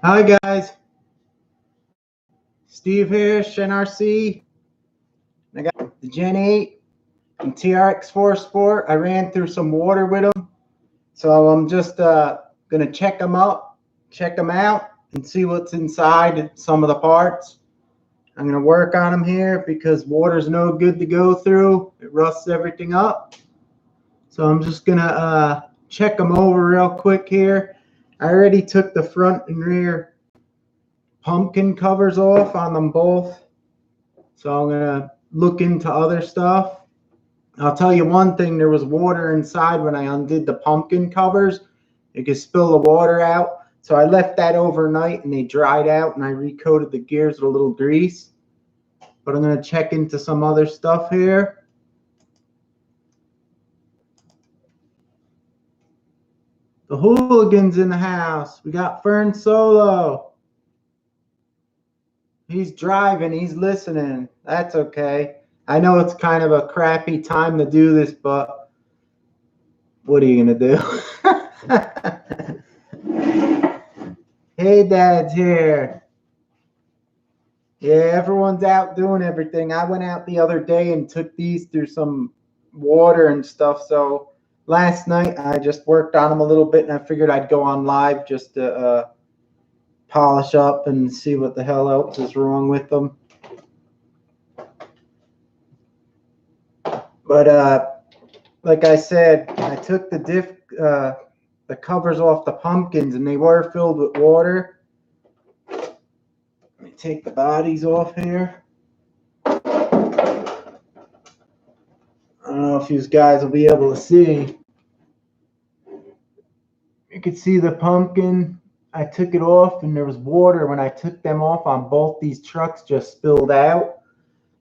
Hi guys, Steve here, Shen RC. I got the Gen 8 and TRX4 Sport. I ran through some water with them, so I'm just gonna check them out, and see what's inside some of the parts. I'm gonna work on them here because water's no good to go through. It rusts everything up. So I'm just gonna check them over real quick here. I already took the front and rear pumpkin covers off on them both. So I'm gonna look into other stuff. I'll tell you one thing, there was water inside when I undid the pumpkin covers. It could spill the water out. So I left that overnight and they dried out and I recoated the gears with a little grease. But I'm gonna check into some other stuff here. The hooligan's in the house. We got Fern Solo. He's driving, he's listening. That's okay. I know it's kind of a crappy time to do this, but what are you gonna do? Hey, Dad's here. Yeah, everyone's out doing everything. I went out the other day and took these through some water and stuff. So last night I just worked on them a little bit and I figured I'd go on live just to polish up and see what the hell else is wrong with them. But like I said, I took the covers off the pumpkins and they were filled with water. Let me take the bodies off here. I don't know if you guys will be able to see. You could see the pumpkin. I took it off and there was water when I took them off on both these trucks, just spilled out.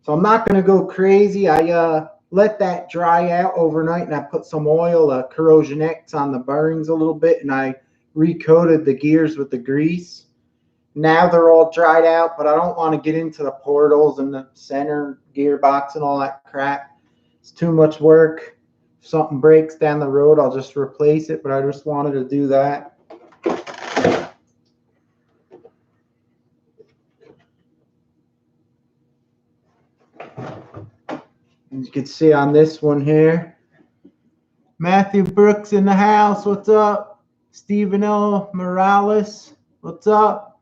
So I'm not going to go crazy. I let that dry out overnight and I put some oil, Corrosion X on the bearings a little bit, and I recoated the gears with the grease. Now they're all dried out, but I don't want to get into the portals and the center gearbox and all that crap. It's too much work. If something breaks down the road, I'll just replace it, but I just wanted to do that. As you can see on this one here, Matthew Brooks in the house. What's up? Stephen L. Morales. What's up?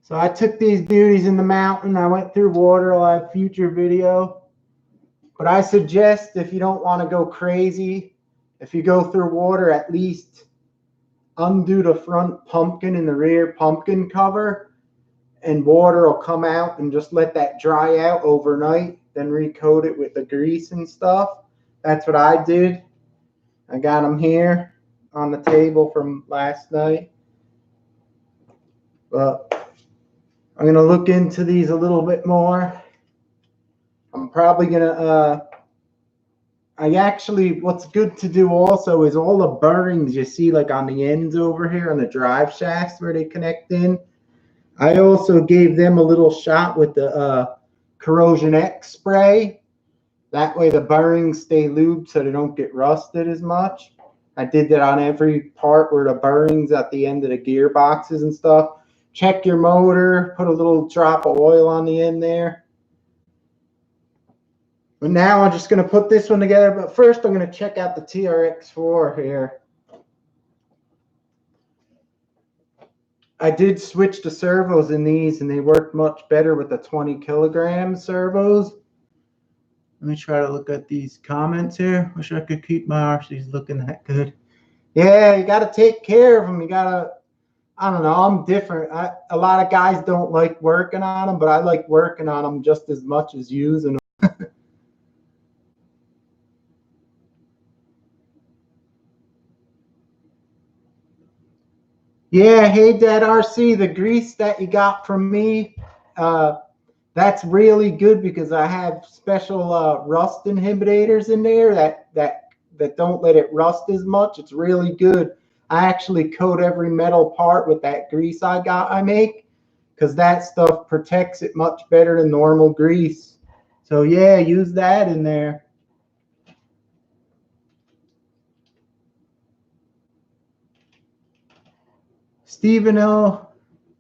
So I took these beauties in the mountain. I went through water. I'll have future video. But I suggest if you don't want to go crazy, if you go through water, at least undo the front pumpkin and the rear pumpkin cover, and water will come out, and just let that dry out overnight, then recoat it with the grease and stuff. That's what I did. I got them here on the table from last night. But I'm going to look into these a little bit more. I'm probably going to what's good to do also is all the bearings you see like on the ends over here on the drive shafts where they connect in. I also gave them a little shot with the Corrosion X spray. That way the bearings stay lubed so they don't get rusted as much. I did that on every part where the bearings at the end of the gearboxes and stuff. Check your motor, put a little drop of oil on the end there. But now I'm just going to put this one together. But first I'm going to check out the TRX4 here. I did switch the servos in these and they worked much better with the 20 kilogram servos. Let me try to look at these comments here. Wish I could keep my RCs looking that good. Yeah, you got to take care of them. You got to, I don't know, I'm different. A lot of guys don't like working on them, but I like working on them just as much as using them. Yeah, hey, Dad RC, the grease that you got from me, that's really good because I have special rust inhibitors in there that don't let it rust as much. It's really good. I actually coat every metal part with that grease I make because that stuff protects it much better than normal grease. So yeah, use that in there. Stephen L.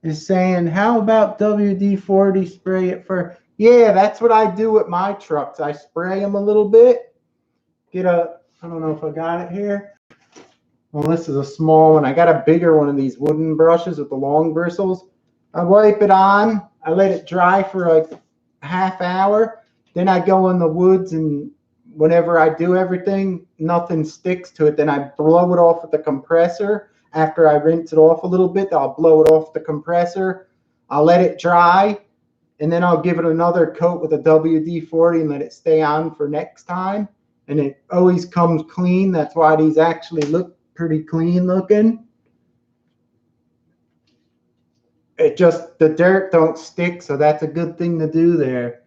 is saying, how about WD-40 spray it for? Yeah, that's what I do with my trucks. I spray them a little bit. I don't know if I got it here. Well, this is a small one. I got a bigger one of these wooden brushes with the long bristles. I wipe it on. I let it dry for like a half hour. Then I go in the woods, and whenever I do everything, nothing sticks to it. Then I blow it off with the compressor. After I rinse it off a little bit, I'll blow it off the compressor. I'll let it dry, and then I'll give it another coat with a WD-40 and let it stay on for next time. And it always comes clean. That's why these actually look pretty clean looking. It just, the dirt don't stick, so that's a good thing to do there.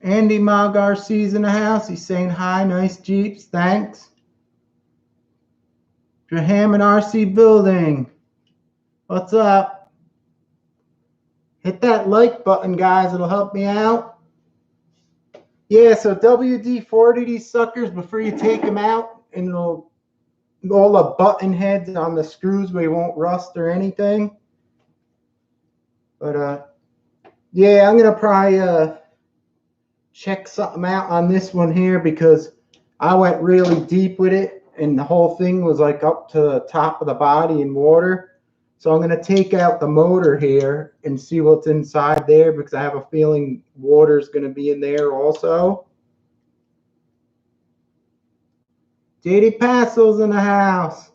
Andy Mog RC's in the house. He's saying hi, nice Jeeps, thanks. Draham and RC Building, what's up? Hit that like button, guys, it'll help me out. Yeah, so WD-40 these suckers before you take them out, and it'll all the button heads on the screws where you won't rust or anything. But yeah, I'm gonna probably check something out on this one here, because I went really deep with it and the whole thing was like up to the top of the body in water. So I'm going to take out the motor here and see what's inside there, because I have a feeling water is going to be in there also. JD Passel's in the house.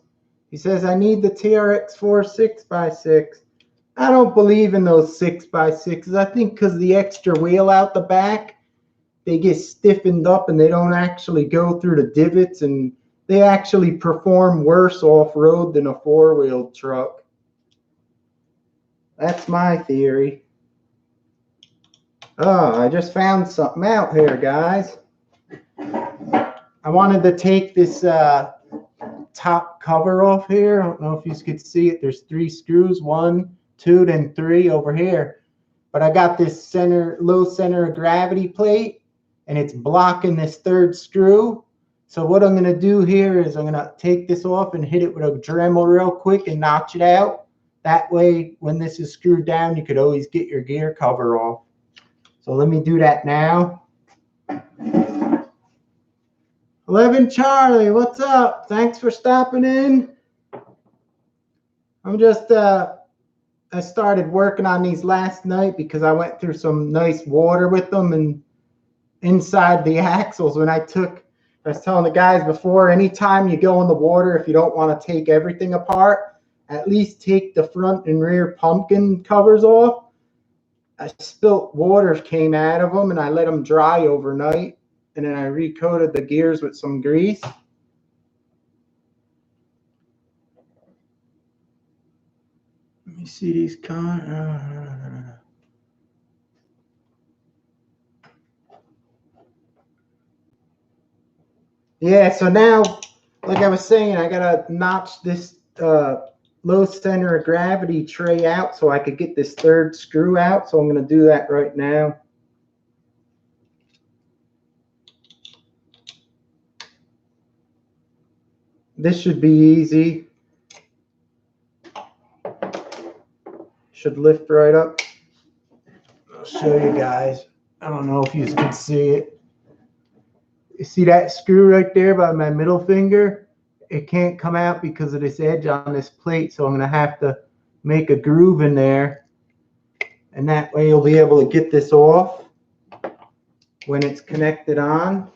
He says, I need the TRX4 6x6. I don't believe in those 6x6s. I think because the extra wheel out the back, they get stiffened up and they don't actually go through the divots, and they actually perform worse off-road than a four-wheeled truck. That's my theory. Oh, I just found something out here, guys. I wanted to take this top cover off here. I don't know if you could see it. There's 3 screws, 1, 2, then 3 over here. But I got this low center of gravity plate, and it's blocking this 3rd screw. So what I'm going to do here is I'm going to take this off and hit it with a Dremel real quick and notch it out. That way, when this is screwed down, you could always get your gear cover off. So let me do that now. 11 Charlie, what's up? Thanks for stopping in. I'm just, I started working on these last night because I went through some nice water with them and inside the axles. I was telling the guys before, anytime you go in the water, if you don't want to take everything apart, at least take the front and rear pumpkin covers off. I spilt water came out of them, and I let them dry overnight, and then I recoated the gears with some grease. Let me see these Yeah, so now, like I was saying, I gotta notch this low center of gravity tray out so I could get this 3rd screw out. So I'm gonna do that right now. This should be easy. Should lift right up. I'll show you guys. I don't know if you can see it. You see that screw right there by my middle finger? It can't come out because of this edge on this plate, so I'm going to have to make a groove in there, and that way you'll be able to get this off when it's connected on.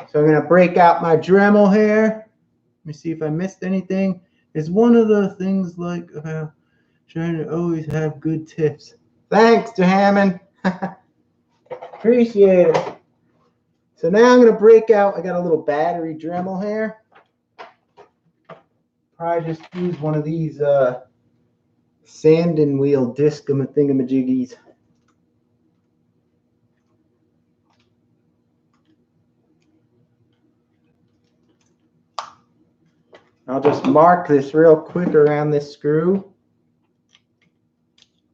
So I'm going to break out my Dremel here. Let me see if I missed anything. It's one of the things like about trying to always have good tips. Thanks, Jahammond. Appreciate it. So now I'm going to break out. I got a little battery Dremel here. Probably just use one of these sanding wheel thingamajiggies. I'll just mark this real quick around this screw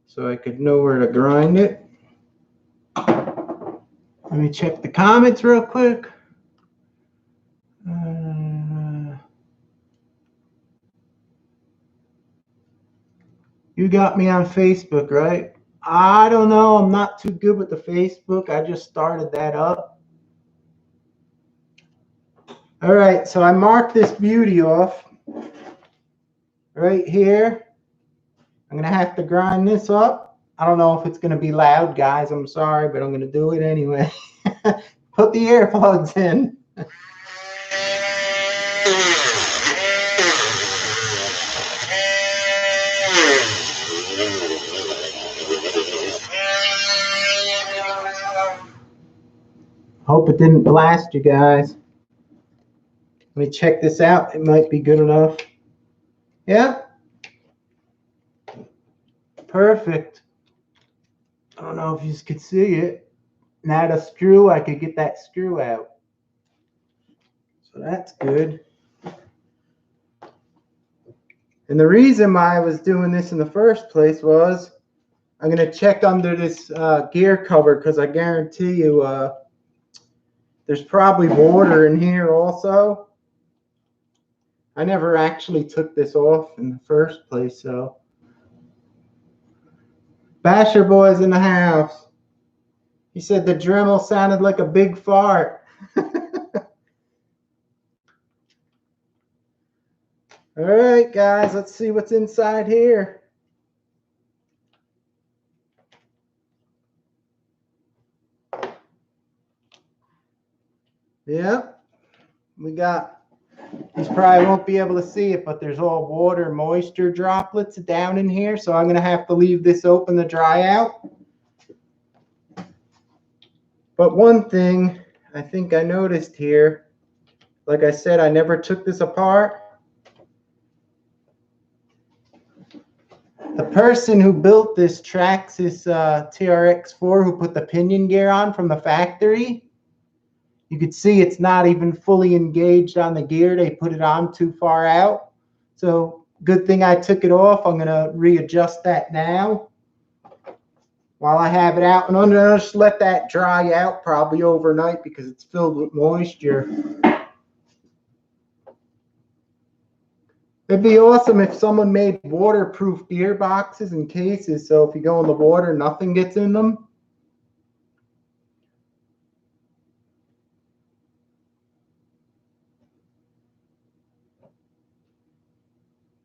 so I could know where to grind it. Let me check the comments real quick. You got me on Facebook, right? I don't know. I'm not too good with the Facebook. I just started that up. All right, so I marked this beauty off right here. I'm going to have to grind this up. I don't know if it's going to be loud, guys. I'm sorry, but I'm going to do it anyway. Put the earplugs in. Hope it didn't blast you guys. Let me check this out. It might be good enough. Yeah. Perfect. I don't know if you could see it. Now the screw, I could get that screw out. So that's good. And the reason why I was doing this in the first place was I'm going to check under this gear cover because I guarantee you there's probably water in here also. I never actually took this off in the first place, so. Basher Boy's in the house. He said the Dremel sounded like a big fart. All right, guys, let's see what's inside here. Yep, we got, you probably won't be able to see it, but there's all water moisture droplets down in here, so I'm going to have to leave this open to dry out. But one thing I think I noticed here, like I said, I never took this apart. The person who built this Traxxas TRX4, who put the pinion gear on from the factory, you could see it's not even fully engaged on the gear. They put it on too far out. So good thing I took it off. I'm going to readjust that now while I have it out. And I'm going to just let that dry out probably overnight because it's filled with moisture. It'd be awesome if someone made waterproof gear boxes and cases, so if you go in the water, nothing gets in them.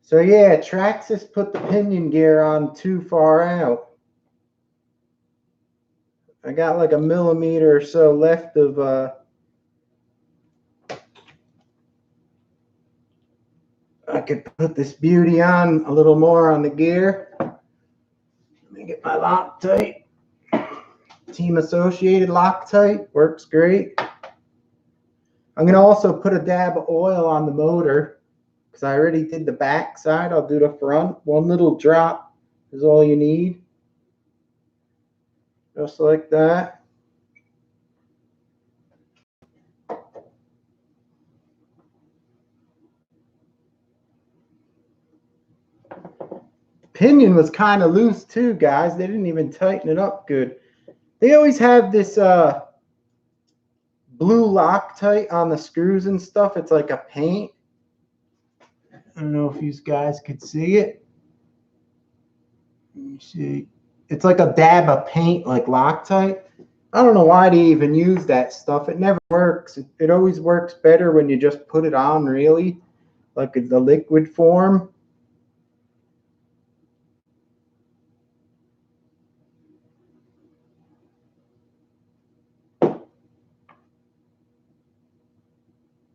So yeah, Traxxas put the pinion gear on too far out. I got like a millimeter or so left of I could put this beauty on a little more on the gear. Let me get my Loctite. Team Associated Loctite works great. I'm going to also put a dab of oil on the motor because I already did the back side. I'll do the front. One little drop is all you need. Just like that. Pinion was kind of loose too, guys. They didn't even tighten it up good. They always have this blue Loctite on the screws and stuff. It's like a paint. I don't know if you guys could see it. Let me see. It's like a dab of paint like Loctite. I don't know why they even use that stuff. It never works. It always works better when you just put it on, really, like the liquid form.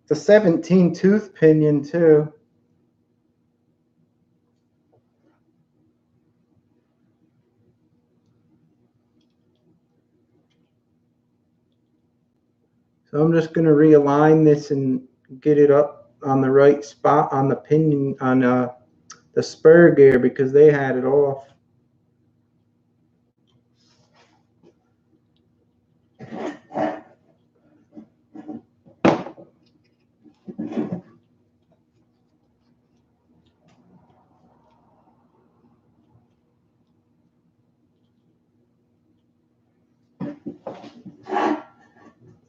It's a 17 tooth pinion too. So I'm just going to realign this and get it up on the right spot on the pinion, on the spur gear, because they had it off.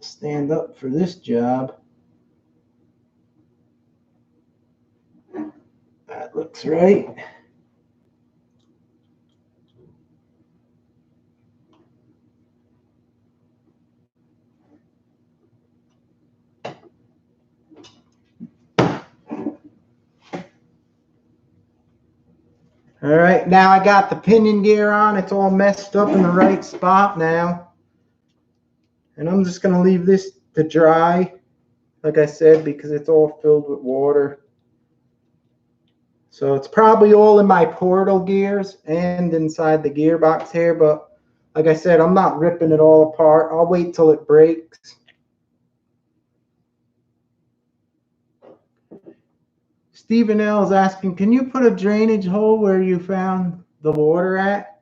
Stand up for this job. That looks right. All right, now I got the pinion gear on. It's all messed up in the right spot now. And I'm just going to leave this to dry, like I said, because it's all filled with water. So it's probably all in my portal gears and inside the gearbox here. But like I said, I'm not ripping it all apart. I'll wait till it breaks. Stephen L is asking, can you put a drainage hole where you found the water at?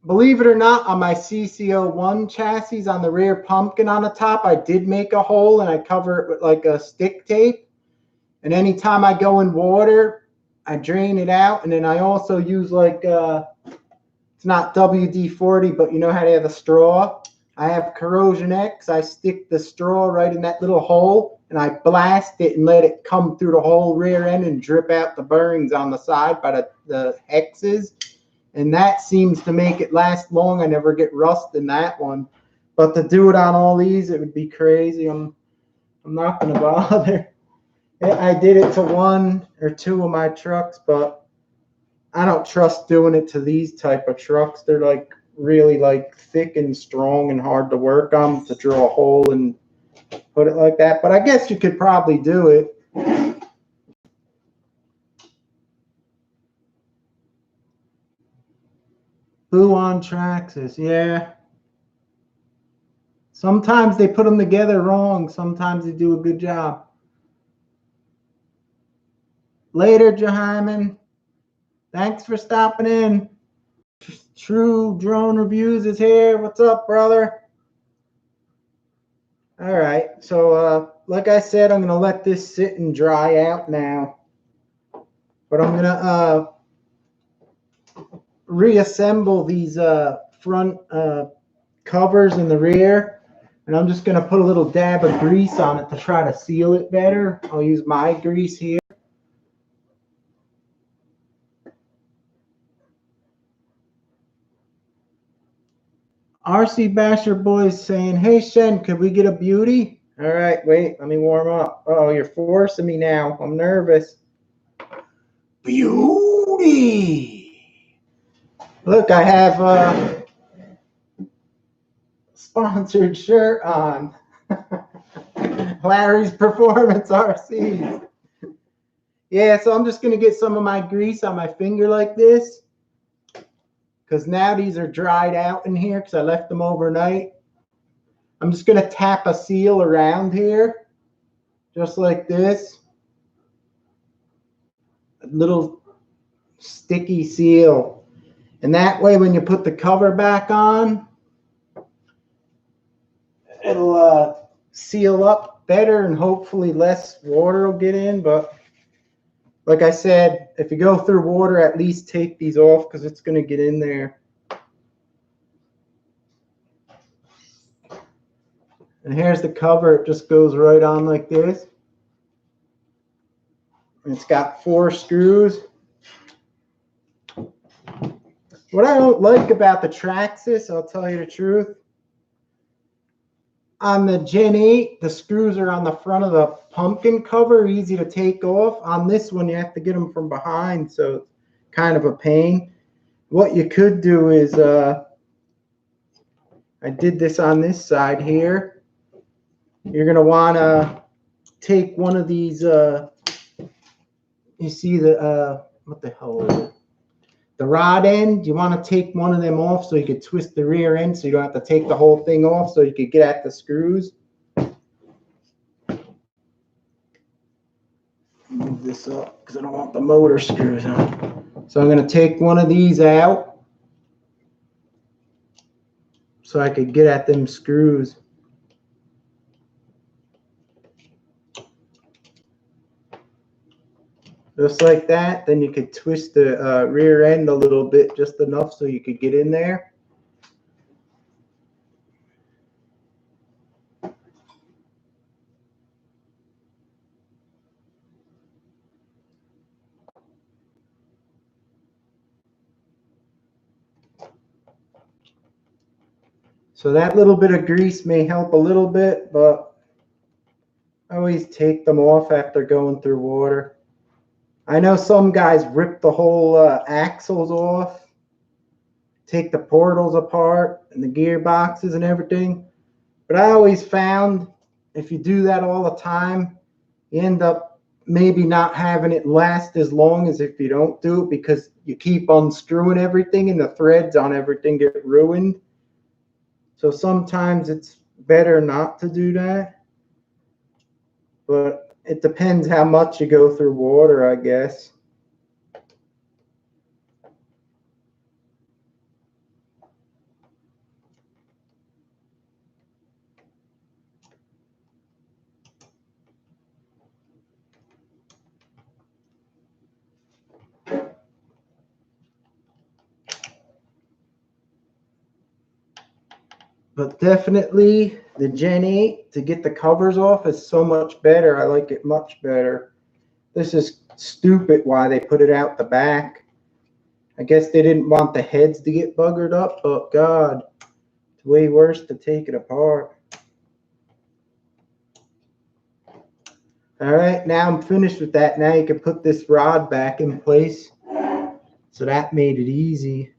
Believe it or not, on my CC01 chassis on the rear pumpkin on the top, I did make a hole and I cover it with like a stick tape. And anytime I go in water, I drain it out. And then I also use like, it's not WD-40, but you know how they have the straw? I have Corrosion X. I stick the straw right in that little hole and I blast it and let it come through the whole rear end and drip out the bearings on the side by the hexes. And that seems to make it last long. I never get rust in that one. But to do it on all these, it would be crazy. I'm not going to bother. I did it to 1 or 2 of my trucks, but I don't trust doing it to these type of trucks. They're like really like thick and strong and hard to work on to drill a hole and put it like that. But I guess you could probably do it. Who on Traxxas? Yeah. Sometimes they put them together wrong. Sometimes they do a good job. Later, Jahiman. Thanks for stopping in. True Drone Reviews is here. What's up, brother? All right. So, like I said, I'm going to let this sit and dry out now. But I'm going to reassemble these front covers in the rear. And I'm just going to put a little dab of grease on it to try to seal it better. I'll use my grease here. RC Basher Boys saying, hey, Shen, could we get a beauty? All right, wait, let me warm up. Oh, you're forcing me now. I'm nervous. Beauty. Look, I have a sponsored shirt on. Larry's Performance RCs. Yeah, so I'm just going to get some of my grease on my finger like this. Because now these are dried out in here because I left them overnight. I'm just going to tap a seal around here. Just like this. A little sticky seal. And that way when you put the cover back on, it'll seal up better and hopefully less water will get in. But like I said, if you go through water, at least take these off because it's going to get in there. And here's the cover. It just goes right on like this. And it's got 4 screws. What I don't like about the Traxxas, I'll tell you the truth. On the Gen 8, the screws are on the front of the pumpkin cover, easy to take off. On this one, you have to get them from behind, so it's kind of a pain. What you could do is, I did this on this side here. You're going to want to take one of these, you see the, what the hell is it? The rod end, you want to take one of them off so you could twist the rear end so you don't have to take the whole thing off so you could get at the screws. Move this up because I don't want the motor screws on. So I'm going to take one of these out so I could get at them screws. Just like that. Then you could twist the rear end a little bit, just enough so you could get in there. So that little bit of grease may help a little bit, but I always take them off after going through water. I know some guys rip the whole axles off, take the portals apart and the gearboxes and everything. But I always found if you do that all the time, you end up maybe not having it last as long as if you don't do it, because you keep unscrewing everything and the threads on everything get ruined. So sometimes it's better not to do that. But it depends how much you go through water, I guess. But definitely the Gen 8 to get the covers off is so much better. I like it much better. This is stupid why they put it out the back. I guess they didn't want the heads to get buggered up, but God, it's way worse to take it apart. All right, now I'm finished with that. Now you can put this rod back in place. So that made it easy.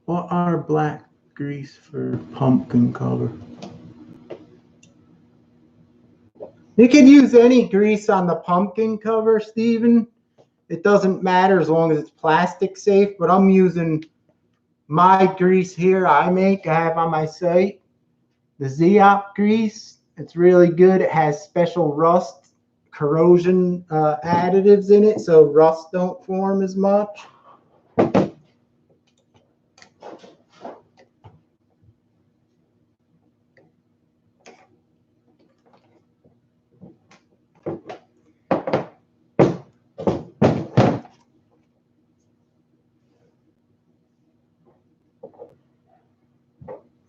What are black grease for pumpkin cover? You can use any grease on the pumpkin cover, Steven. It doesn't matter as long as it's plastic safe, but I'm using my grease here I have on my site. The Zeop grease. It's really good. It has special rust corrosion additives in it, so rust don't form as much.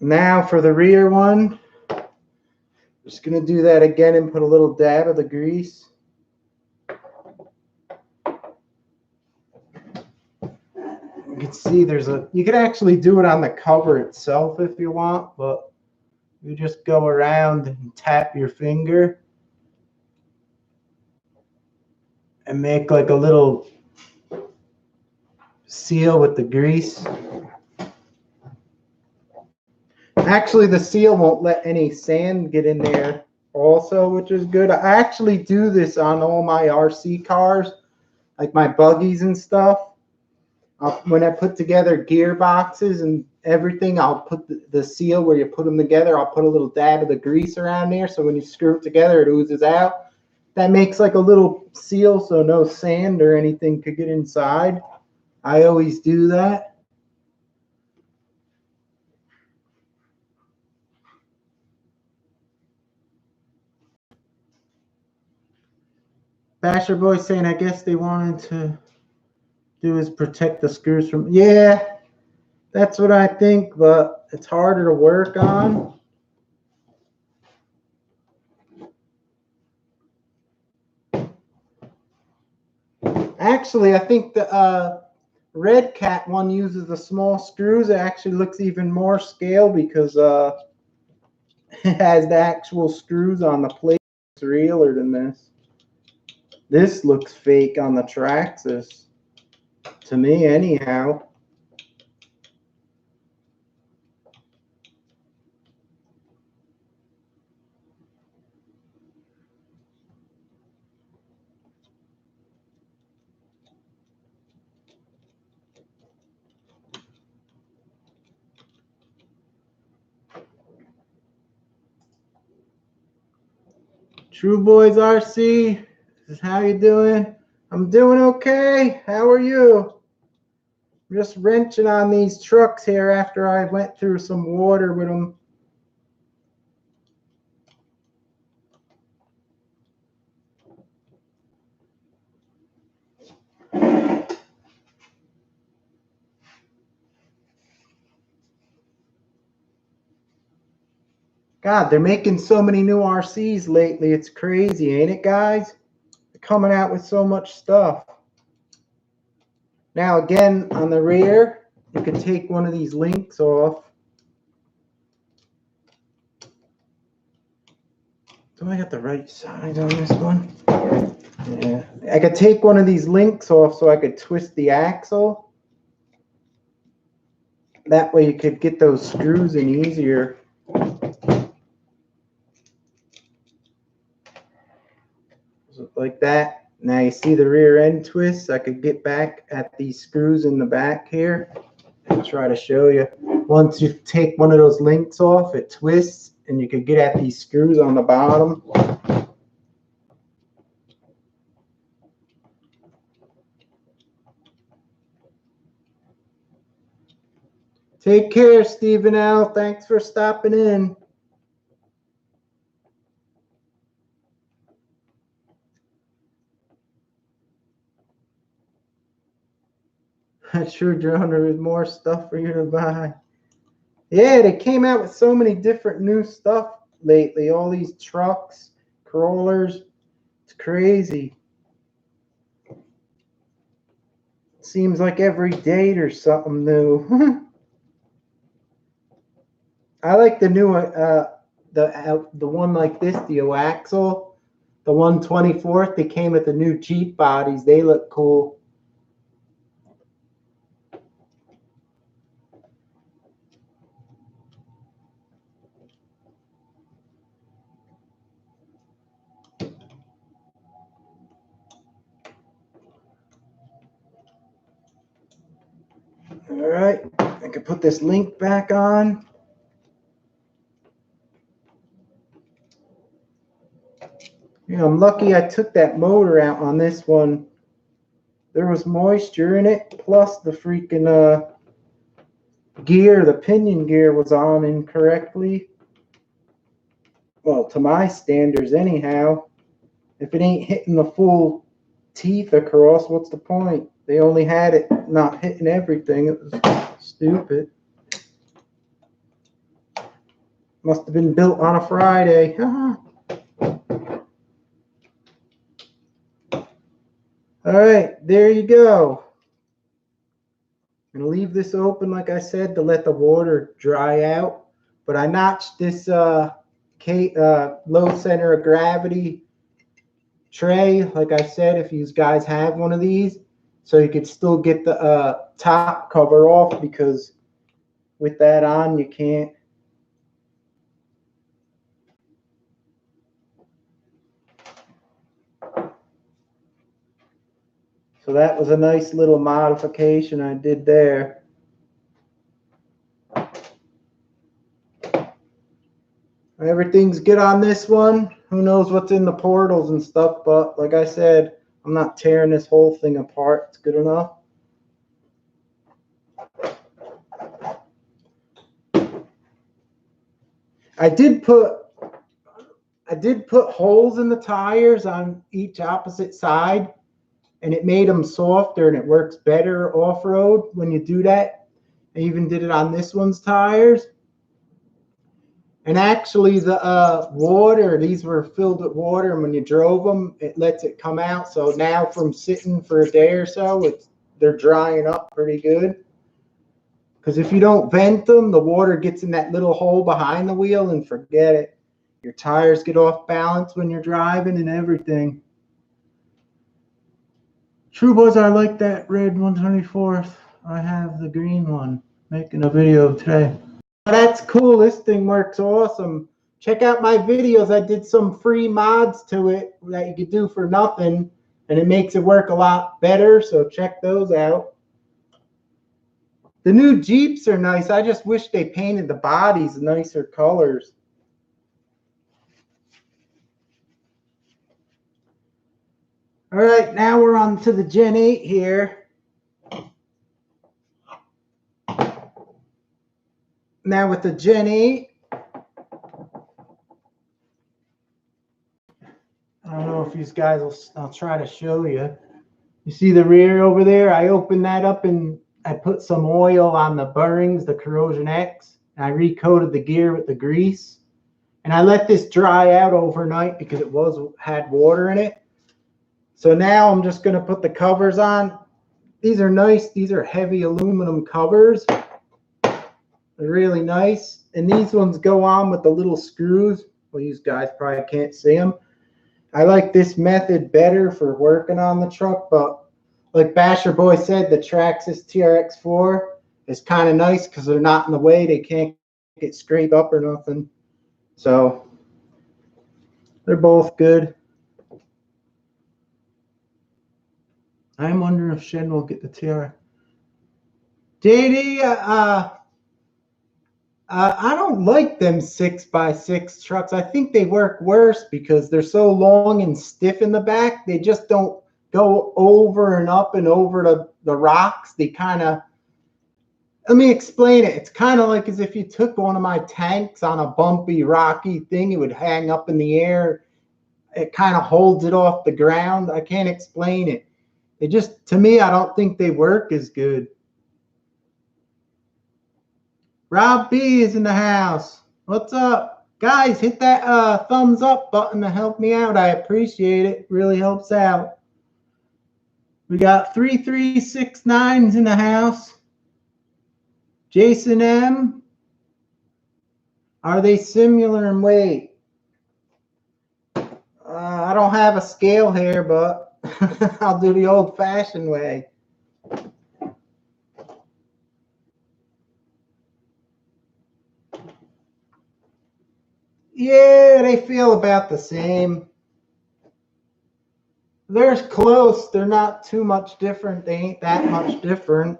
Now for the rear one, just going to do that again and put a little dab of the grease. You can see you can actually do it on the cover itself if you want, but you just go around and tap your finger and make like a little seal with the grease. Actually, the seal won't let any sand get in there also, which is good. I actually do this on all my RC cars, like my buggies and stuff. When I put together gearboxes and everything, I'll put the seal where you put them together. I'll put a little dab of the grease around there, so when you screw it together, it oozes out. That makes like a little seal so no sand or anything could get inside. I always do that. Basher Boy saying, I guess they wanted to do is protect the screws from. Yeah, that's what I think, but it's harder to work on. Actually, I think the Redcat one uses the small screws. It actually looks even more scale because it has the actual screws on the plate. It's realer than this. This looks fake on the Traxxas, to me anyhow. True Boys RC, this is how you doing? I'm doing okay. How are you? I'm just wrenching on these trucks here after I went through some water with them. God, they're making so many new RCs lately. It's crazy, ain't it, guys? They're coming out with so much stuff. Now again, on the rear, you can take one of these links off. Do I got the right side on this one? Yeah. I could take one of these links off so I could twist the axle. That way you could get those screws in easier. Like that. Now you see the rear end twists. I could get back at these screws in the back here and try to show you. Once you take one of those links off, it twists and you could get at these screws on the bottom. Take care, Stephen L. Thanks for stopping in. I'm sure, Drone, there is more stuff for you to buy. Yeah, they came out with so many different new stuff lately. All these trucks, crawlers. It's crazy. Seems like every day there's something new. I like the new the one like this, the Oaxle, the 1/24th. They came with the new Jeep bodies. They look cool. All right, I can put this link back on. Yeah, I'm lucky I took that motor out on this one. There was moisture in it, plus the freaking gear, the pinion gear was on incorrectly. Well, to my standards anyhow. If it ain't hitting the full teeth across, what's the point? They only had it not hitting everything. It was stupid. Must have been built on a Friday. All right, there you go. I'm going to leave this open, like I said, to let the water dry out. But I notched this low center of gravity tray, like I said, if you guys have one of these, so you could still get the top cover off, because with that on, you can't. So that was a nice little modification I did there. Everything's good on this one. Who knows what's in the portals and stuff, but like I said, I'm not tearing this whole thing apart. It's good enough. I did put holes in the tires on each opposite side, and it made them softer, and it works better off-road when you do that. I even did it on this one's tires. And actually the water, these were filled with water, and when you drove them, it lets it come out. So now from sitting for a day or so, they're drying up pretty good. Because if you don't vent them, the water gets in that little hole behind the wheel, and forget it. Your tires get off balance when you're driving and everything. True Boys, I like that red 124th. I have the green one. Making a video today. That's cool. This thing works awesome. Check out my videos. I did some free mods to it that you could do for nothing, and it makes it work a lot better. So check those out. The new Jeeps are nice. I just wish they painted the bodies nicer colors. All right, now we're on to the Gen 8 here. Now with the Gen 8, I don't know if these guys will, I'll try to show you. You see the rear over there? I opened that up and I put some oil on the bearings, the Corrosion X, and I recoated the gear with the grease. And I let this dry out overnight because it had water in it. So now I'm just going to put the covers on. these are nice. These are heavy aluminum covers. They're really nice. And these ones go on with the little screws. Well, you guys probably can't see them. I like this method better for working on the truck, but like Basher Boy said, the Traxxas TRX4 is kind of nice because they're not in the way. They can't get scraped up or nothing. So they're both good. I'm wondering if Shen will get the TR. JD, I don't like them 6x6 trucks. I think they work worse because they're so long and stiff in the back. They just don't go over and up and over the rocks. They kind of, let me explain it. It's kind of like as if you took one of my tanks on a bumpy, rocky thing. It would hang up in the air. It kind of holds it off the ground. I can't explain it. It just, to me, I don't think they work as good. Rob B is in the house. What's up? Guys, hit that thumbs up button to help me out. I appreciate it. Really helps out. We got 3369s in the house. Jason M. Are they similar in weight? I don't have a scale here, but I'll do the old-fashioned way. Yeah, they feel about the same. They're close. They're not too much different. They ain't that much different.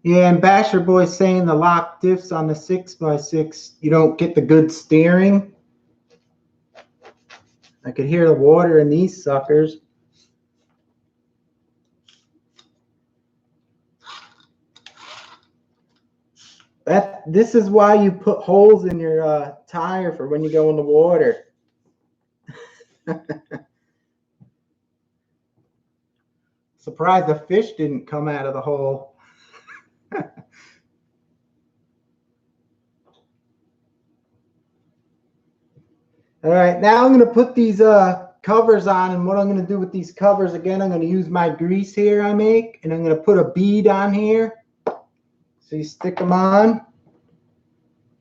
Yeah, and Basher Boy's saying the lock diffs on the 6x6, you don't get the good steering. I could hear the water in these suckers. This is why you put holes in your tire for when you go in the water. Surprised the fish didn't come out of the hole. All right, now I'm going to put these covers on, and what I'm going to do with these covers, again, I'm going to use my grease here I make, and I'm going to put a bead on here. So you stick them on.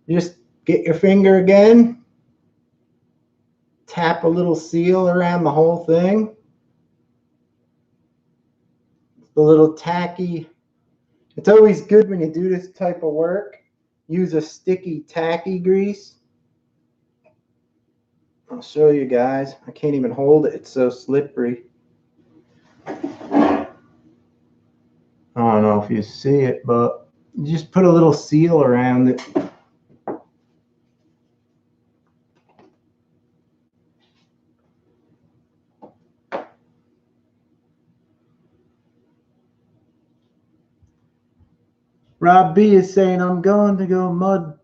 Just get your finger again. Tap a little seal around the whole thing. It's a little tacky. It's always good when you do this type of work. Use a sticky, tacky grease. I'll show you guys. I can't even hold it. It's so slippery. I don't know if you see it, but you just put a little seal around it. Rob B is saying, I'm going to go mud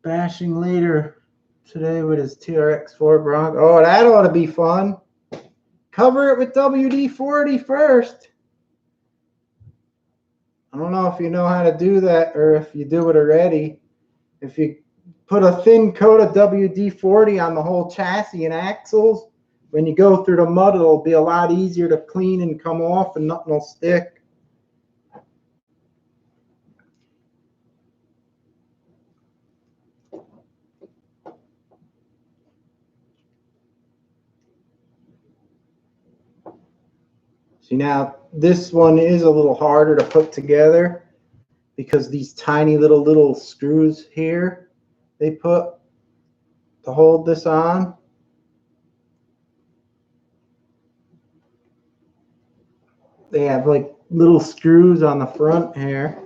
bashing later today with his TRX4 Bronco. Oh, that ought to be fun. Cover it with WD-40 first. I don't know if you know how to do that or if you do it already. If you put a thin coat of WD-40 on the whole chassis and axles, when you go through the mud, it'll be a lot easier to clean and come off and nothing will stick. See, now this one is a little harder to put together because these tiny little screws here they put to hold this on. They have like little screws on the front here.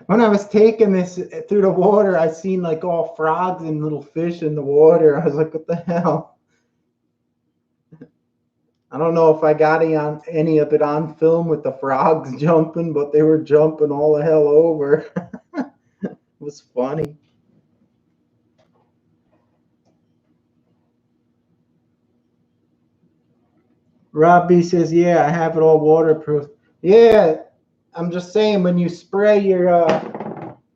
When I was taking this through the water, I seen like all frogs and little fish in the water. I was like, what the hell? I don't know if I got any of it on film with the frogs jumping, but they were jumping all the hell over. It was funny. Robbie says, yeah, I have it all waterproof. Yeah, I'm just saying when you spray your,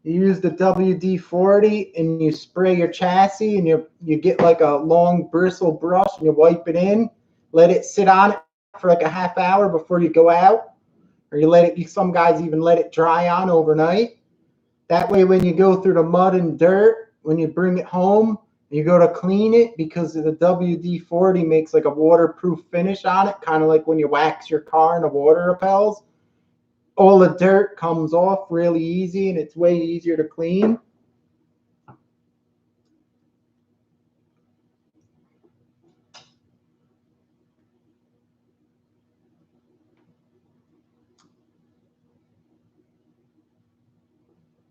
you use the WD-40 and you spray your chassis and you get like a long bristle brush and you wipe it in, let it sit on it for like a half hour before you go out, or you let it, some guys even let it dry on overnight. That way when you go through the mud and dirt, when you bring it home, you go to clean it, because the WD-40 makes like a waterproof finish on it, kind of like when you wax your car and the water repels. All the dirt comes off really easy and it's way easier to clean.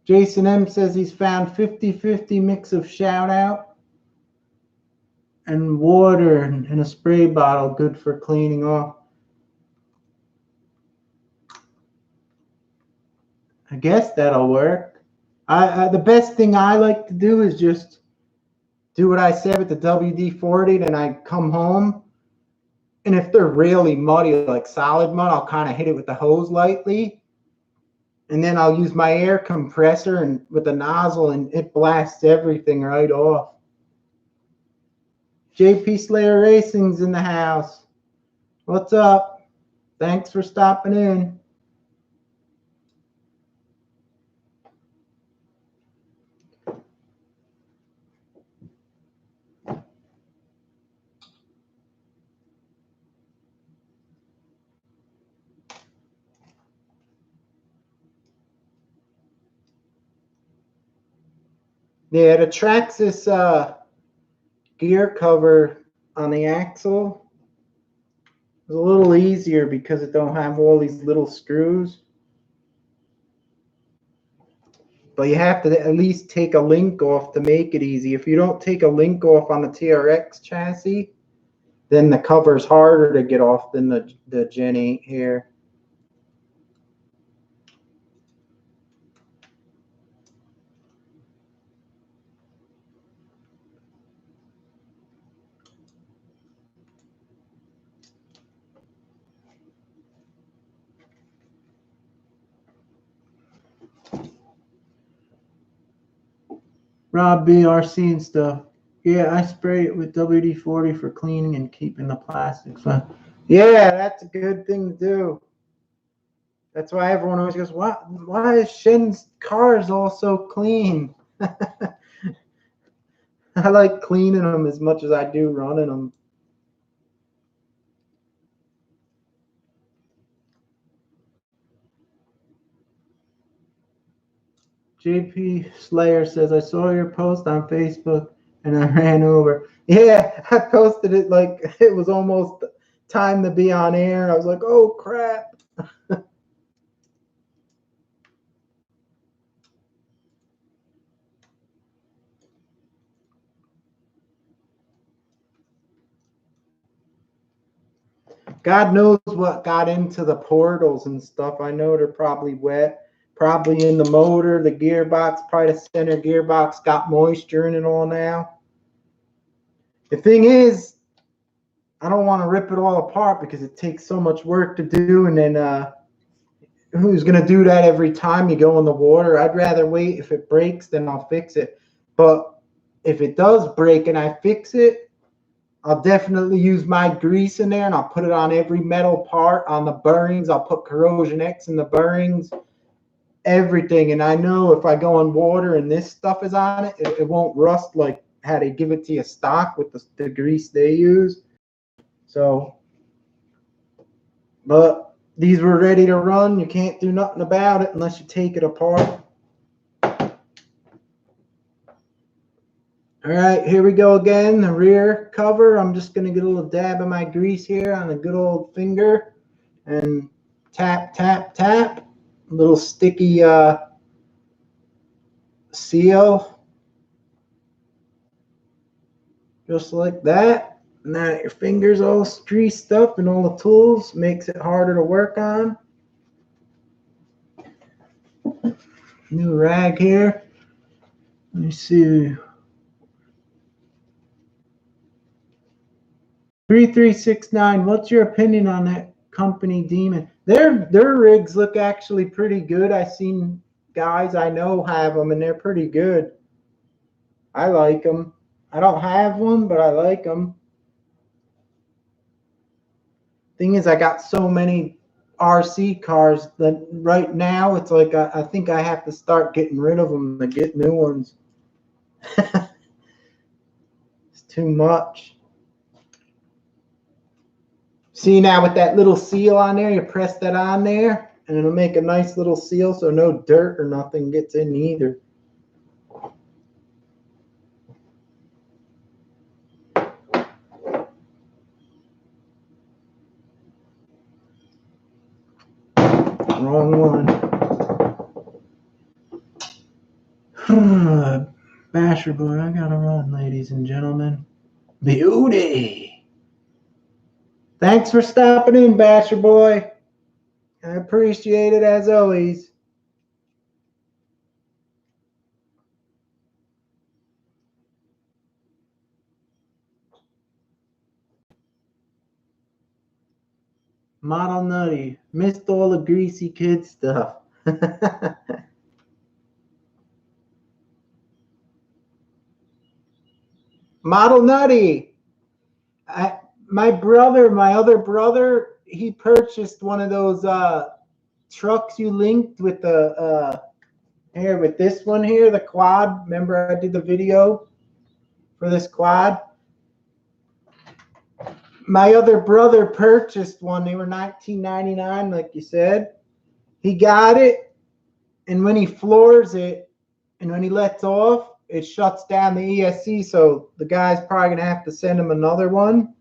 Jason M says he's found 50-50 mix of shout out and water in a spray bottle, good for cleaning off. I guess that'll work. The best thing I like to do is just do what I said with the WD-40. Then I come home, and if they're really muddy, like solid mud, I'll kind of hit it with the hose lightly, and then I'll use my air compressor and with the nozzle, and it blasts everything right off. JP Slayer Racing's in the house. What's up? Thanks for stopping in. Yeah, the Traxxas gear cover on the axle is a little easier because it don't have all these little screws. But you have to at least take a link off to make it easy. If you don't take a link off on the TRX chassis, then the cover's harder to get off than the Gen 8 here. Rob BRC and stuff. Yeah, I spray it with WD-40 for cleaning and keeping the plastics fine. Yeah, that's a good thing to do. That's why everyone always goes, why is Shen's cars all so clean? I like cleaning them as much as I do running them. JP Slayer says, I saw your post on Facebook and I ran over. Yeah, I posted it like it was almost time to be on air. I was like, oh, crap. God knows what got into the portals and stuff. I know they're probably wet, probably in the motor, the gearbox, probably the center gearbox got moisture in it all now. The thing is, I don't want to rip it all apart because it takes so much work to do, and then who's going to do that every time you go in the water? I'd rather wait. If it breaks, then I'll fix it. But if it does break and I fix it, I'll definitely use my grease in there and I'll put it on every metal part, on the bearings. I'll put Corrosion X in the bearings, everything. And I know if I go in water and this stuff is on it, it won't rust like how they give it to you stock with the grease they use. So, but these were ready to run. You can't do nothing about it unless you take it apart. All right, here we go again, the rear cover. I'm just going to get a little dab of my grease here on a good old finger and tap, tap, tap. A little sticky seal. Just like that. Now that your finger's all greased up and all the tools, makes it harder to work on. New rag here. Let me see. 3369, what's your opinion on that company Demon? Their rigs look actually pretty good. I've seen guys I know have them, and they're pretty good. I like them. I don't have one, but I like them. Thing is, I got so many RC cars that right now it's like I think I have to start getting rid of them to get new ones. It's too much. See now with that little seal on there, you press that on there and it'll make a nice little seal so no dirt or nothing gets in either. Wrong one. Basher boy, I gotta run, ladies and gentlemen. Beauty. Thanks for stopping in, Basher boy. I appreciate it as always. Model Nutty. Missed all the greasy kid stuff. Model Nutty. My other brother, he purchased one of those trucks you linked with the here with this one here, the quad. Remember I did the video for this quad? My other brother purchased one. They were $19.99, like you said. He got it, and when he floors it, and when he lets off, it shuts down the ESC. So the guy's probably gonna have to send him another one.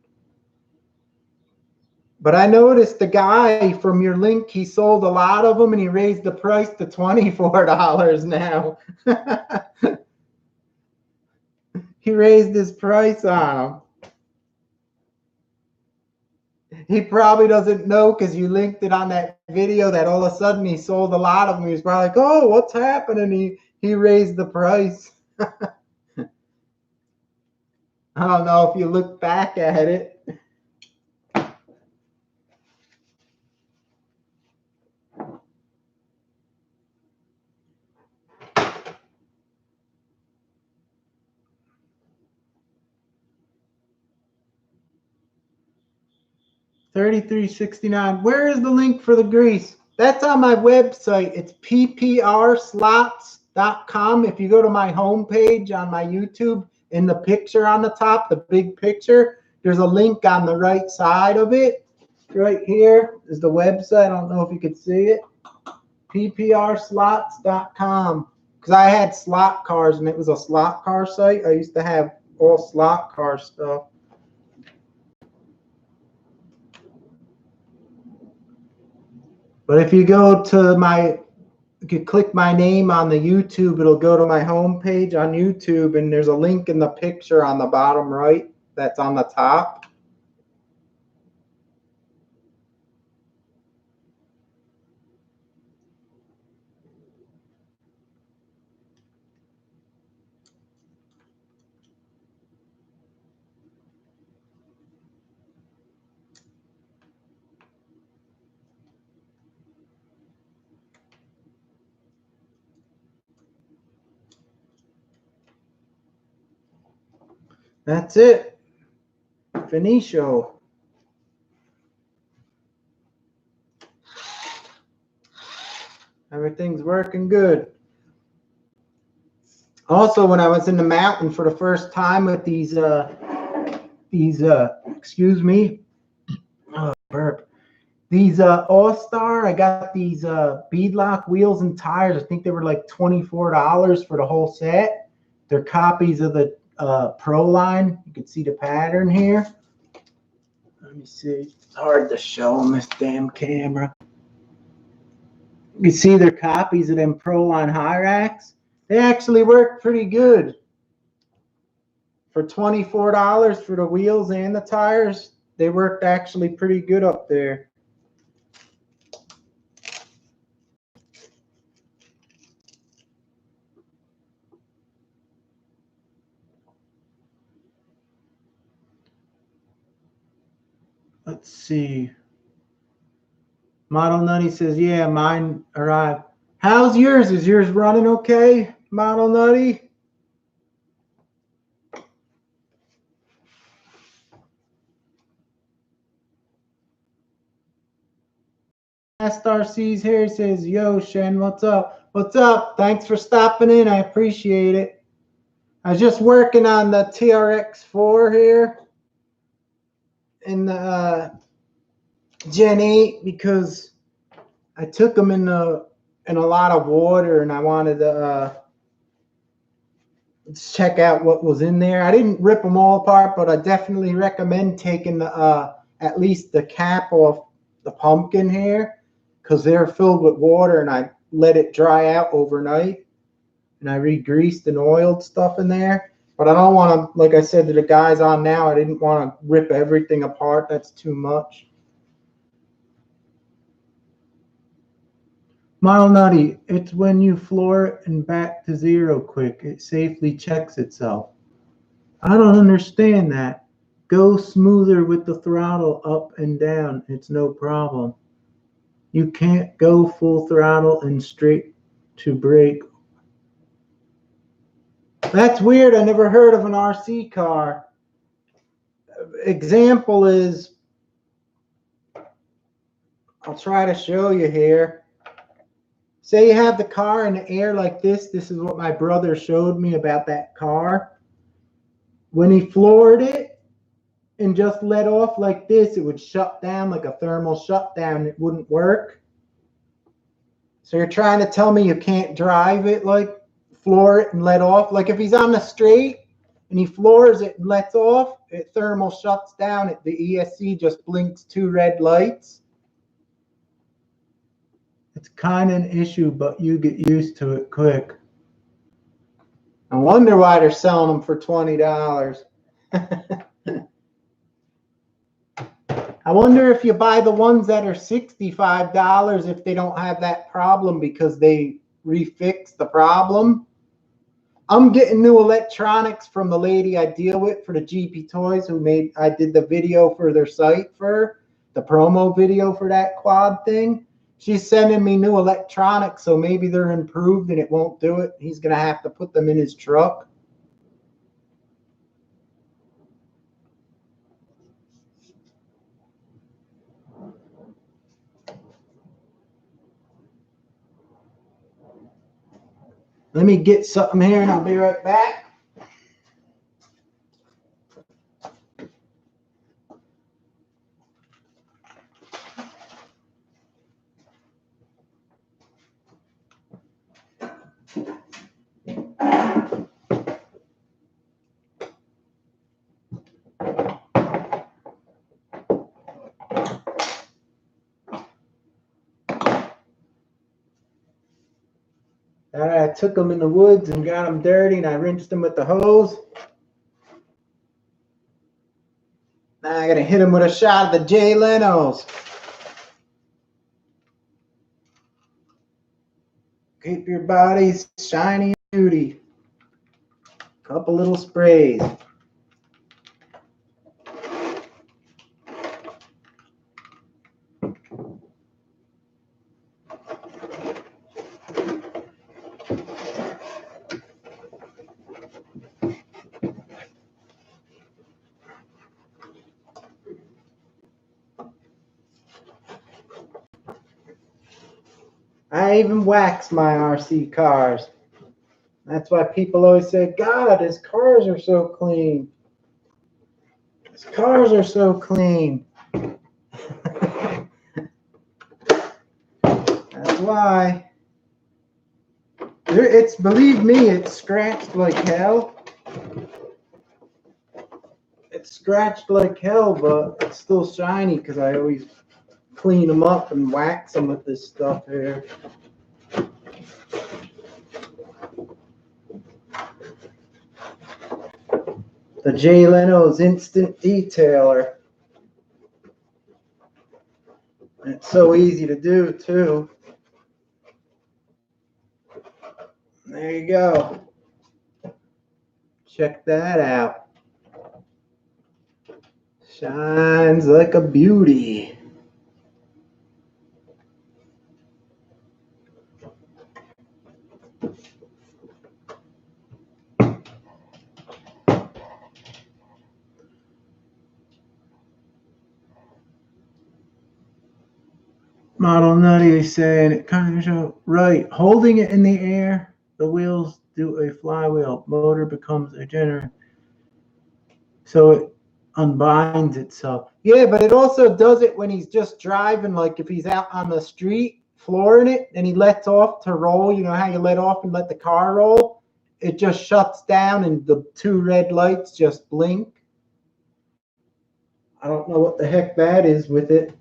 But I noticed the guy from your link, he sold a lot of them, and he raised the price to $24 now. He raised his price on them. He probably doesn't know because you linked it on that video that all of a sudden he sold a lot of them. He's probably like, oh, what's happening? He raised the price. I don't know if you look back at it. $33.69. Where is the link for the grease? That's on my website. It's pprslots.com. If you go to my homepage on my YouTube, in the picture on the top, the big picture, there's a link on the right side of it. Right here is the website. I don't know if you can see it. pprslots.com. Because I had slot cars and it was a slot car site. I used to have all slot car stuff. But if you go to you could click my name on the YouTube, it'll go to my homepage on YouTube, and there's a link in the picture on the bottom right that's on the top. That's it. Finisho. Everything's working good. Also, when I was in the mountain for the first time with these excuse me, burp. These All-Star, I got these beadlock wheels and tires. I think they were like $24 for the whole set. They're copies of the Pro line. You can see the pattern here. Let me see. It's hard to show on this damn camera. You can see they're copies of them Pro line high racks. They actually work pretty good. For $24 for the wheels and the tires, they worked actually pretty good up there. Let's see. Model Nutty says, yeah, mine arrived. How's yours? Is yours running okay, Model Nutty? SRC's here says, yo, Shen, what's up? What's up? Thanks for stopping in. I appreciate it. I was just working on the TRX4 here in the Gen 8 because I took them in a lot of water and I wanted to check out what was in there. I didn't rip them all apart, but I definitely recommend taking the at least the cap off the pumpkin here because they're filled with water and I let it dry out overnight and I re-greased and oiled stuff in there. But I don't want to, like I said to the guys on now, I didn't want to rip everything apart. That's too much. Model Nutty, it's when you floor it and back to zero quick, it safely checks itself. I don't understand that. Go smoother with the throttle up and down. It's no problem. You can't go full throttle and straight to brake. That's weird. I never heard of an RC car. Example is, I'll try to show you here. Say you have the car in the air like this. This is what my brother showed me about that car. When he floored it and just let off like this, it would shut down like a thermal shutdown. It wouldn't work. So you're trying to tell me you can't drive it, like floor it and let off? Like if he's on the straight and he floors it and lets off, it thermal shuts down. The ESC just blinks 2 red lights. It's kind of an issue, but you get used to it quick. I wonder why they're selling them for $20. I wonder if you buy the ones that are $65 if they don't have that problem because they refix the problem. I'm getting new electronics from the lady I deal with for the GP Toys I did the video for their site for, the promo video for that quad thing. She's sending me new electronics, so maybe they're improved and it won't do it. He's going to have to put them in his truck. Let me get something here and I'll be right back. I took them in the woods and got them dirty and I rinsed them with the hose. Now I gotta hit them with a shot of the Jay Leno's. Keep your bodies shiny and beauty. Couple little sprays. I even wax my RC cars. That's why people always say, God, his cars are so clean. His cars are so clean. That's why. It's, believe me, it's scratched like hell. It's scratched like hell, but it's still shiny because I always clean them up and wax them with this stuff here. The Jay Leno's Instant Detailer. It's so easy to do too. There you go. Check that out. Shines like a beauty. Model Nutty is saying it kind of show right. Holding it in the air, the wheels do a flywheel. Motor becomes a generator. So it unbinds itself. Yeah, but it also does it when he's just driving, like if he's out on the street flooring it and he lets off to roll, you know how you let off and let the car roll? It just shuts down and the two red lights just blink. I don't know what the heck that is with it.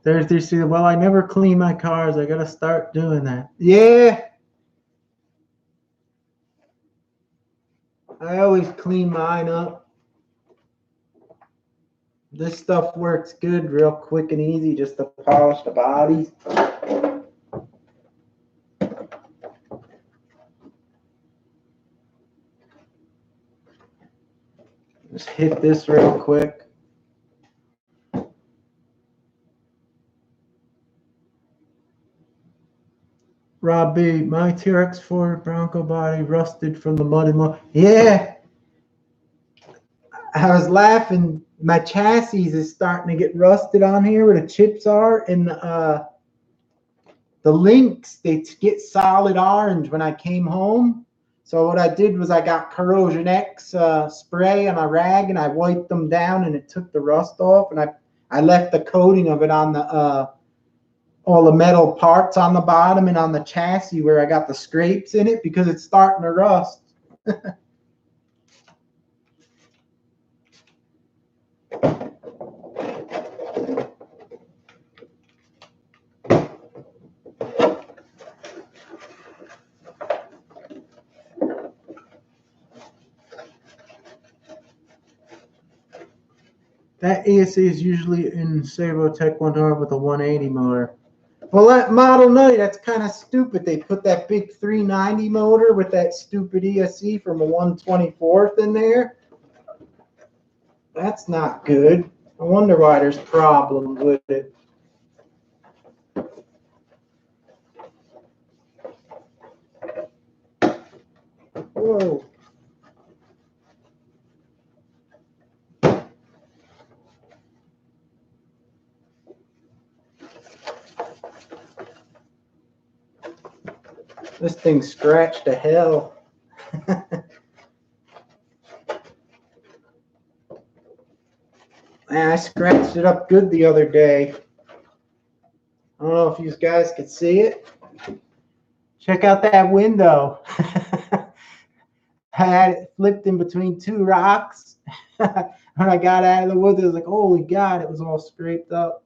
There's well, I never clean my cars. I gotta start doing that. Yeah. I always clean mine up. This stuff works good, real quick and easy, just to polish the bodies. Just hit this real quick. Rob B, my TRX4 Bronco body rusted from the mud and mud. Yeah. I was laughing. My chassis is starting to get rusted on here where the chips are, and the links, they get solid orange when I came home. So what I did was I got Corrosion X spray on a rag and I wiped them down and it took the rust off, and I left the coating of it on the all the metal parts on the bottom and on the chassis where I got the scrapes in it because it's starting to rust. That ESC is usually in Sabrotech 100 with a 180 motor. Well, that Model 9, that's kind of stupid. They put that big 390 motor with that stupid ESC from a 124th in there. That's not good. I wonder why there's problems with it. Whoa. This thing scratched to hell. Man, I scratched it up good the other day. I don't know if you guys could see it. Check out that window. I had it flipped in between two rocks. When I got out of the woods, I was like, holy God, it was all scraped up.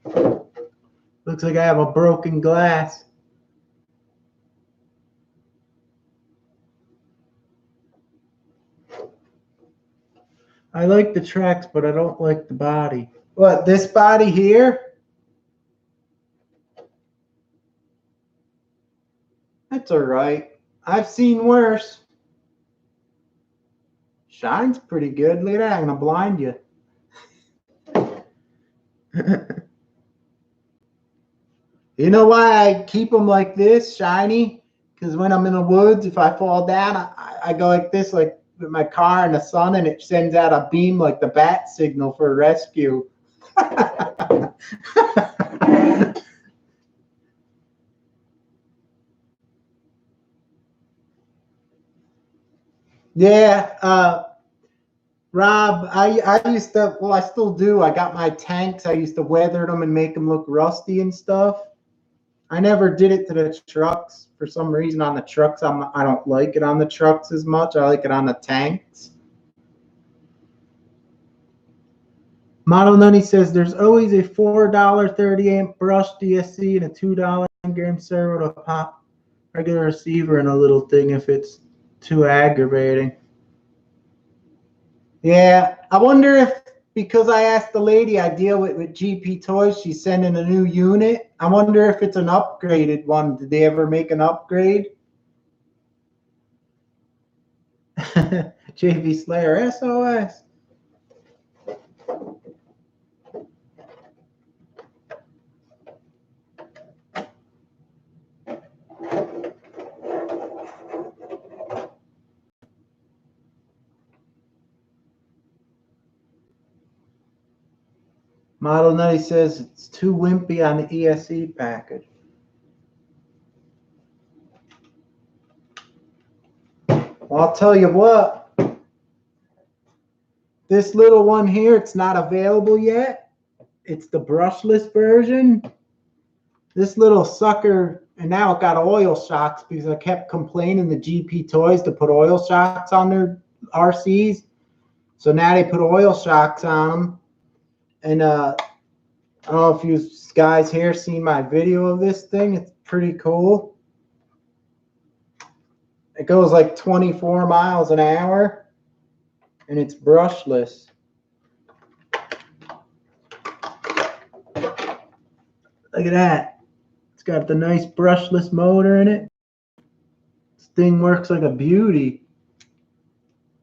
Looks like I have a broken glass. I like the tracks, but I don't like the body. What, this body here? That's all right. I've seen worse. Shine's pretty good. Look at that, I'm gonna blind you. You know why I keep them like this, shiny? Because when I'm in the woods, if I fall down, I go like this, like with my car in the sun, and it sends out a beam like the bat signal for rescue. Yeah, Rob, I used to, well, I still do. I got my tanks. I used to weather them and make them look rusty and stuff. I never did it to the trucks. For some reason on the trucks, I don't like it on the trucks as much. I like it on the tanks. Model 90 says there's always a $4 30 amp brush DSC and a $2 gram servo to pop regular receiver and a little thing if it's too aggravating. Yeah, I wonder if, because I asked the lady I deal with GP Toys, she's sending a new unit. I wonder if it's an upgraded one. Did they ever make an upgrade? JV Slayer, SOS. Model 90 says it's too wimpy on the ESE package. Well, I'll tell you what. This little one here, it's not available yet. It's the brushless version. This little sucker, and now it got oil shocks because I kept complaining to GP Toys to put oil shocks on their RCs. So now they put oil shocks on them. And I don't know if you guys here seen my video of this thing. It's pretty cool. It goes like 24 miles an hour, and it's brushless. Look at that. It's got the nice brushless motor in it. This thing works like a beauty.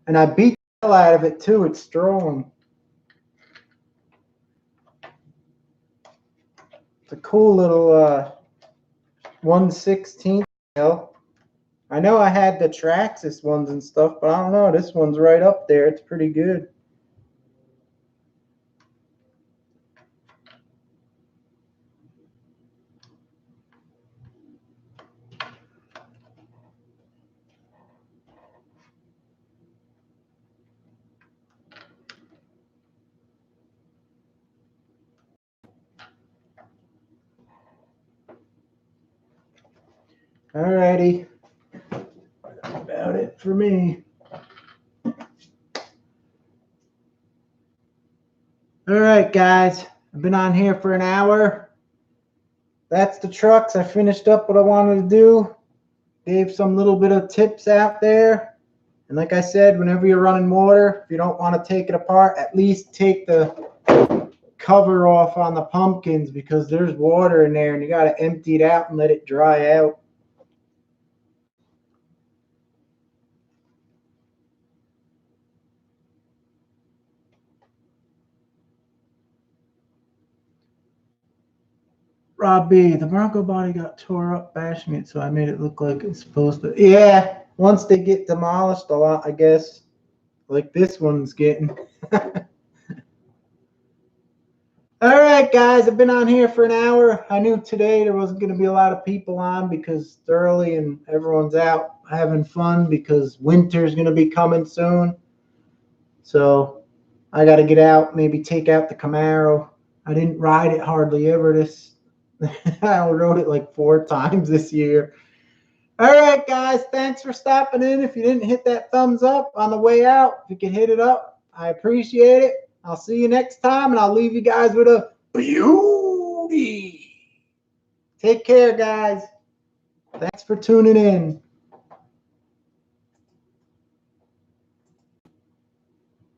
And I beat the hell out of it too. It's strong. It's a cool little 1/16 scale. I know I had the Traxxas ones and stuff, but I don't know. This one's right up there. It's pretty good. Alrighty. That's about it for me. Alright, guys. I've been on here for an hour. That's the trucks. I finished up what I wanted to do. Gave some little bit of tips out there. And like I said, whenever you're running water, if you don't want to take it apart, at least take the cover off on the pumpkins because there's water in there and you got to empty it out and let it dry out. Rob B, the Bronco body got tore up bashing it, so I made it look like it's supposed to. Yeah, once they get demolished a lot, I guess, like this one's getting. All right, guys, I've been on here for an hour. I knew today there wasn't going to be a lot of people on because it's early and everyone's out having fun because winter's going to be coming soon. So I got to get out, maybe take out the Camaro. I didn't ride it hardly ever this. I rode it like 4 times this year. All right, guys, thanks for stopping in. If you didn't hit that thumbs up on the way out, if you could hit it up, I appreciate it. I'll see you next time, and I'll leave you guys with a beauty. Take care, guys. Thanks for tuning in.